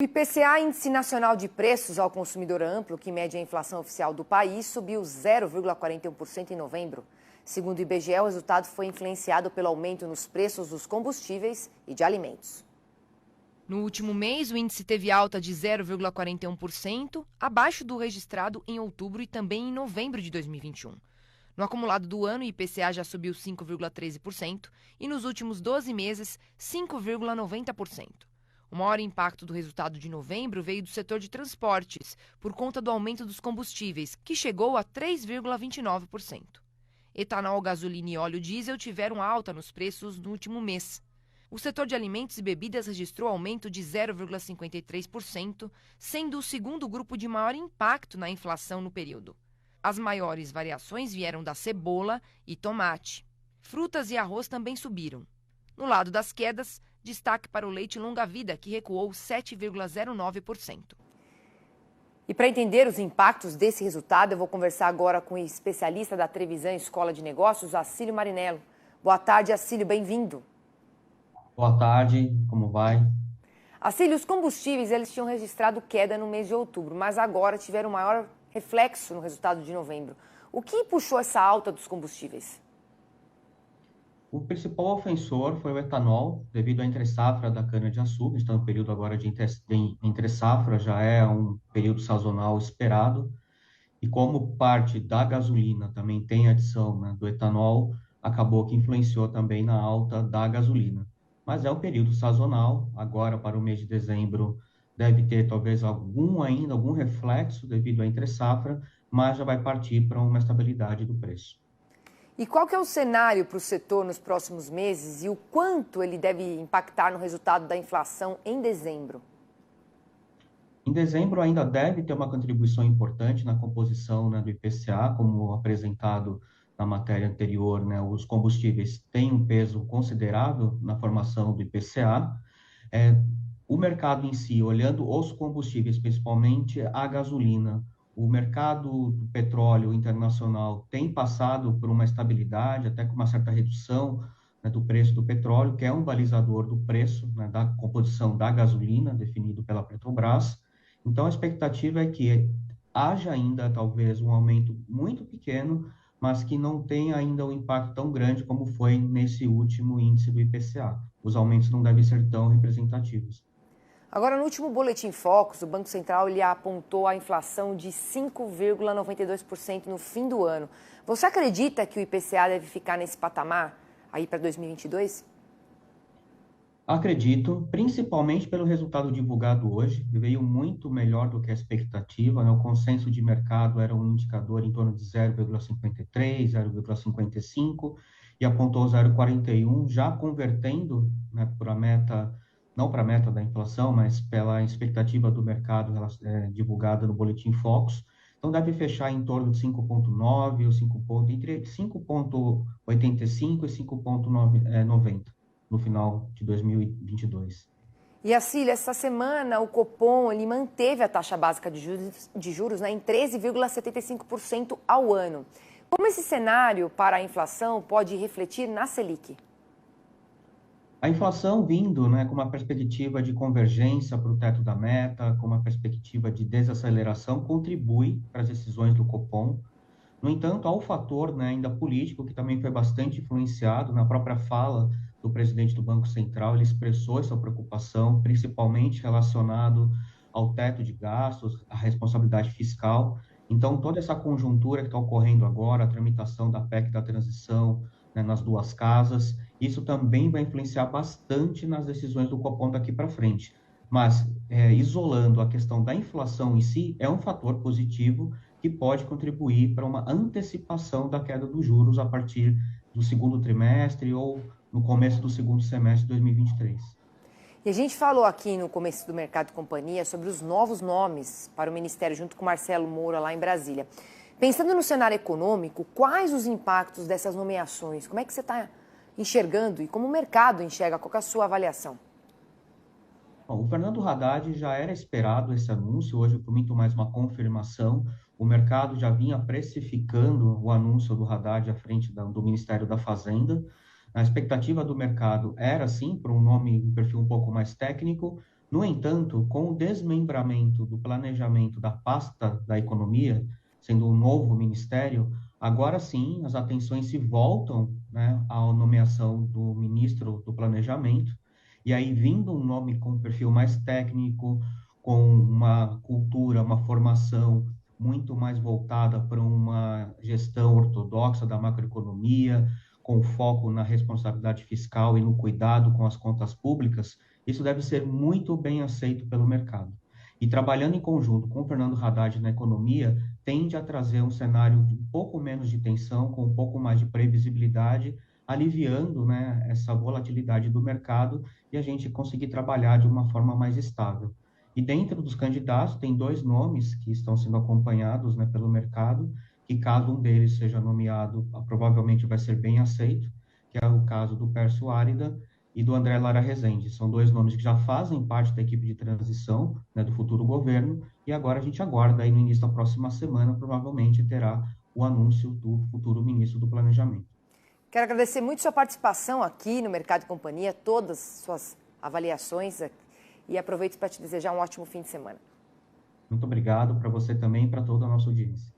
O IPCA, Índice Nacional de Preços ao Consumidor Amplo, que mede a inflação oficial do país, subiu 0,41% em novembro. Segundo o IBGE, o resultado foi influenciado pelo aumento nos preços dos combustíveis e de alimentos. No último mês, o índice teve alta de 0,41%, abaixo do registrado em outubro e também em novembro de 2021. No acumulado do ano, o IPCA já subiu 5,13% e nos últimos 12 meses, 5,90%. O maior impacto do resultado de novembro veio do setor de transportes, por conta do aumento dos combustíveis, que chegou a 3,29%. Etanol, gasolina e óleo diesel tiveram alta nos preços no último mês. O setor de alimentos e bebidas registrou aumento de 0,53%, sendo o segundo grupo de maior impacto na inflação no período. As maiores variações vieram da cebola e tomate. Frutas e arroz também subiram. No lado das quedas, destaque para o leite longa-vida, que recuou 7,09%. E para entender os impactos desse resultado, eu vou conversar agora com o especialista da Trevisan Escola de Negócios, Acílio Marinello. Boa tarde, Acílio, bem-vindo. Boa tarde, como vai? Acílio, os combustíveis eles tinham registrado queda no mês de outubro, mas agora tiveram maior reflexo no resultado de novembro. O que puxou essa alta dos combustíveis? O principal ofensor foi o etanol, devido à entre-safra da cana-de-açúcar. Está no período agora de entre-safra, já é um período sazonal esperado. E como parte da gasolina também tem adição, né, do etanol, acabou que influenciou também na alta da gasolina. Mas é um período sazonal, agora para o mês de dezembro deve ter talvez algum reflexo devido à entre-safra, mas já vai partir para uma estabilidade do preço. E qual que é o cenário para o setor nos próximos meses e o quanto ele deve impactar no resultado da inflação em dezembro? Em dezembro ainda deve ter uma contribuição importante na composição, né, do IPCA, como apresentado na matéria anterior, né, os combustíveis têm um peso considerável na formação do IPCA. O mercado em si, olhando os combustíveis, principalmente a gasolina, o mercado do petróleo internacional tem passado por uma estabilidade, até com uma certa redução, né, do preço do petróleo, que é um balizador do preço, né, da composição da gasolina, definido pela Petrobras. Então, a expectativa é que haja ainda, talvez, um aumento muito pequeno, mas que não tenha ainda um impacto tão grande como foi nesse último índice do IPCA. Os aumentos não devem ser tão representativos. Agora, no último Boletim Focus, o Banco Central ele apontou a inflação de 5,92% no fim do ano. Você acredita que o IPCA deve ficar nesse patamar aí para 2022? Acredito, principalmente pelo resultado divulgado hoje, que veio muito melhor do que a expectativa, né? O consenso de mercado era um indicador em torno de 0,53, 0,55 e apontou 0,41, já convertendo, né, para a meta, não para a meta da inflação, mas pela expectativa do mercado divulgada no Boletim Focus. Então, deve fechar em torno de 5,9 ou 5, entre 5,85 e 5,90 no final de 2022. E, Acílio, essa semana o Copom ele manteve a taxa básica de juros, né, em 13,75% ao ano. Como esse cenário para a inflação pode refletir na Selic? A inflação vindo, né, com uma perspectiva de convergência para o teto da meta, com uma perspectiva de desaceleração, contribui para as decisões do Copom. No entanto, há um fator, né, ainda político que também foi bastante influenciado na própria fala do presidente do Banco Central. Ele expressou essa preocupação, principalmente relacionado ao teto de gastos, à responsabilidade fiscal. Então, toda essa conjuntura que está ocorrendo agora, a tramitação da PEC da transição, né, nas duas casas, isso também vai influenciar bastante nas decisões do Copom daqui para frente. Mas, isolando a questão da inflação em si, é um fator positivo que pode contribuir para uma antecipação da queda dos juros a partir do segundo trimestre ou no começo do segundo semestre de 2023. E a gente falou aqui no começo do Mercado e Companhia sobre os novos nomes para o Ministério, junto com Marcelo Moura, lá em Brasília. Pensando no cenário econômico, quais os impactos dessas nomeações? Como é que você está enxergando e como o mercado enxerga? Qual é a sua avaliação? Bom, o Fernando Haddad já era esperado esse anúncio, hoje foi muito mais uma confirmação. O mercado já vinha precificando o anúncio do Haddad à frente do Ministério da Fazenda. A expectativa do mercado era, sim, para um nome, um perfil um pouco mais técnico, No entanto, com o desmembramento do planejamento da pasta da economia, sendo um novo ministério, agora sim as atenções se voltam, né, à nomeação do ministro do planejamento, e aí vindo um nome com um perfil mais técnico, com uma cultura, uma formação muito mais voltada para uma gestão ortodoxa da macroeconomia, com foco na responsabilidade fiscal e no cuidado com as contas públicas, isso deve ser muito bem aceito pelo mercado. E trabalhando em conjunto com o Fernando Haddad na economia, tende a trazer um cenário de um pouco menos de tensão, com um pouco mais de previsibilidade, aliviando, né, essa volatilidade do mercado e a gente conseguir trabalhar de uma forma mais estável. E dentro dos candidatos, tem dois nomes que estão sendo acompanhados, né, pelo mercado, que caso um deles seja nomeado, provavelmente vai ser bem aceito, que é o caso do Pércio Arida e do André Lara Rezende. São dois nomes que já fazem parte da equipe de transição, né, do futuro governo, e agora a gente aguarda aí no início da próxima semana, provavelmente terá o anúncio do futuro ministro do Planejamento. Quero agradecer muito sua participação aqui no Mercado e Companhia, todas as suas avaliações, e aproveito para te desejar um ótimo fim de semana. Muito obrigado para você também e para toda a nossa audiência.